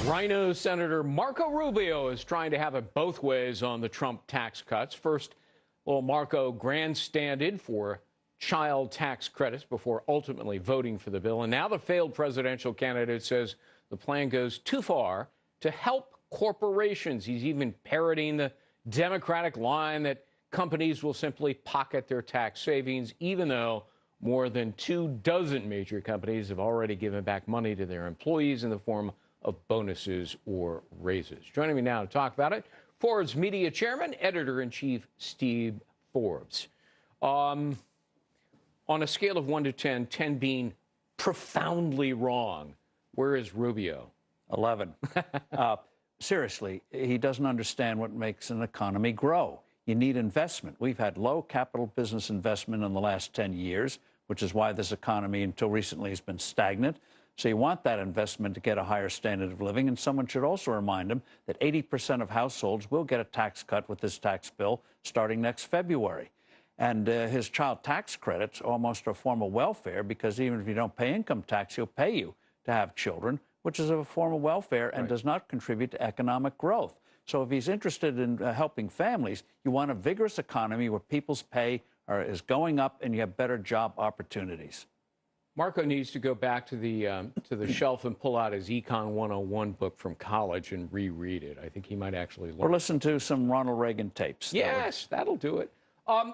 Rhino Senator Marco Rubio is trying to have it both ways on the Trump tax cuts. First, little Marco grandstanded for child tax credits before ultimately voting for the bill. And now the failed presidential candidate says the plan goes too far to help corporations. He's even parroting the Democratic line that companies will simply pocket their tax savings, even though more than 24 major companies have already given back money to their employees in the form of bonuses or raises. Joining me now to talk about it, Forbes media chairman, editor-in-chief Steve Forbes. On a scale of 1 to 10, 10 being profoundly wrong, where is Rubio? 11. Seriously, he doesn't understand what makes an economy grow. You need investment. We've had low capital business investment in the last 10 years, which is why this economy until recently has been stagnant. So you want that investment to get a higher standard of living. And someone should also remind him that 80% of households will get a tax cut with this tax bill starting next February. And his child tax credit's almost a form of welfare, because even if you don't pay income tax, he'll pay you to have children, which is a form of welfare and does not contribute to economic growth. So if he's interested in helping families, you want a vigorous economy where people's pay is going up and you have better job opportunities. Marco needs to go back to the shelf and pull out his Econ 101 book from college and reread it. I think he might actually learn. Or listen to some Ronald Reagan tapes. Yes, that'll do it.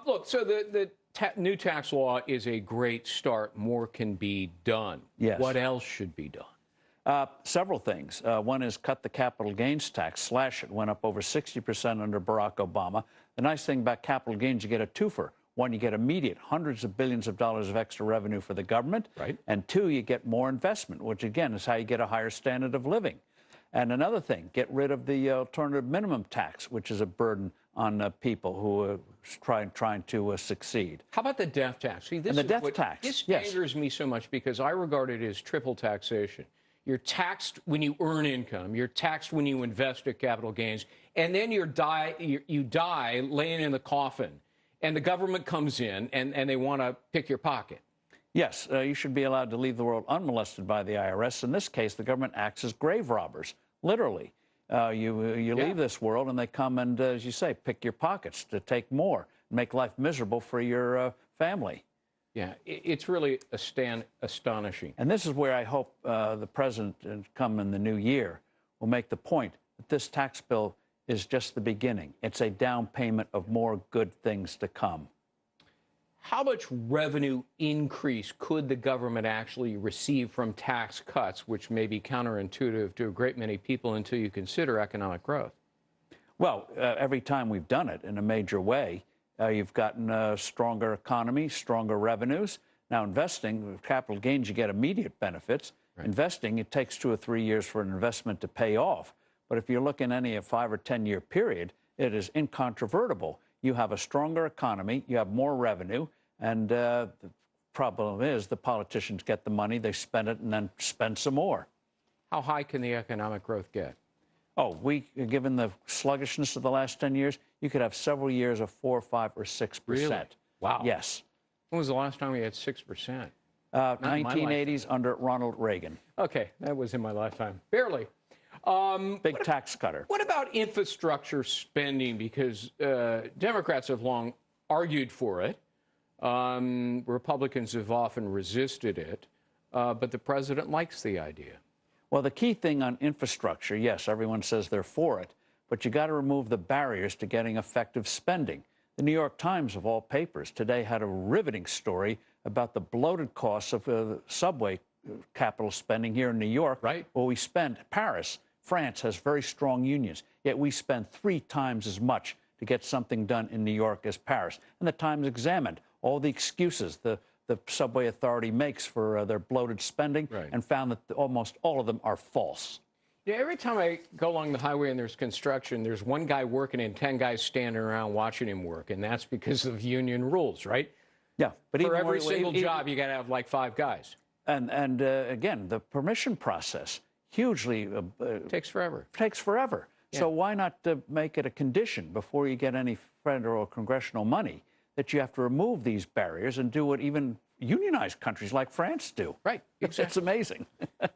Look, so the new tax law is a great start. More can be done. Yes. What else should be done? Several things. One is cut the capital gains tax, slash it. Went up over 60% under Barack Obama. The nice thing about capital gains, you get a twofer. One, you get immediate hundreds of billions of dollars of extra revenue for the government. Right. And two, you get more investment, which, again, is how you get a higher standard of living. And another thing, get rid of the alternative minimum tax, which is a burden on people who are trying to succeed. How about the death tax? See, this and the death tax. This yes. angers me so much because I regard it as triple taxation. You're taxed when you earn income. You're taxed when you invest at capital gains. And then you die laying in the coffin. And the government comes in and they want to pick your pocket. Yes, you should be allowed to leave the world unmolested by the IRS. In this case, the government acts as grave robbers, literally. You leave this world and they come and, as you say, pick your pockets to take more, make life miserable for your family. Yeah, it's really astonishing. And this is where I hope the president, come in the new year, will make the point that this tax bill is just the beginning. It's a down payment of more good things to come. How much revenue increase could the government actually receive from tax cuts, which may be counterintuitive to a great many people until you consider economic growth? Well, every time we've done it in a major way, you've gotten a stronger economy, stronger revenues. Now, investing, with capital gains, you get immediate benefits. Right. Investing, it takes 2 or 3 years for an investment to pay off. But if you're looking at any 5 or 10 year period, it is incontrovertible. You have a stronger economy, you have more revenue, and the problem is the politicians get the money, they spend it, and then spend some more. How high can the economic growth get? Oh, given the sluggishness of the last 10 years, you could have several years of 4, 5, or 6%. Really? Wow. Yes. When was the last time we had 6%? 1980s under Ronald Reagan. Okay, that was in my lifetime. Barely. Big tax cutter. What about infrastructure spending? Because Democrats have long argued for it. Republicans have often resisted it. But the president likes the idea. Well, the key thing on infrastructure, yes, everyone says they're for it, but you got to remove the barriers to getting effective spending. The New York Times, of all papers, today had a riveting story about the bloated costs of subway capital spending here in New York. Right. Well, we spend, France has very strong unions, yet we spend 3 times as much to get something done in New York as Paris. And the Times examined all the excuses the subway authority makes for their bloated spending, and found that almost all of them are false. Yeah, every time I go along the highway and there's construction, there's one guy working and 10 guys standing around watching him work, and that's because of union rules, right? Yeah, but for every single job, you got to have like 5 guys. And again, the permission process hugely takes forever. Takes forever. Yeah. So why not make it a condition before you get any federal or congressional money that you have to remove these barriers and do it even unionized countries like France do. Right. Exactly. It's amazing.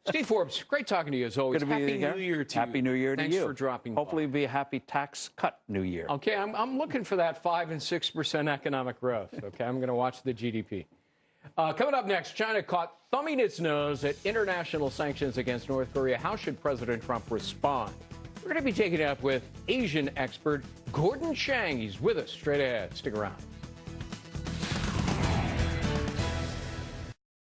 Steve Forbes, great talking to you as always. Good to be Happy here. New Year to you. Happy New Year to you. Thanks for dropping by. Hopefully it'll be a happy tax cut New Year. Okay, I'm looking for that 5 and 6% economic growth. Okay, I'm going to watch the GDP. Coming up next, China caught thumbing its nose at international sanctions against North Korea. How should President Trump respond? We're going to be taking it up with Asian expert Gordon Chang. He's with us straight ahead. Stick around.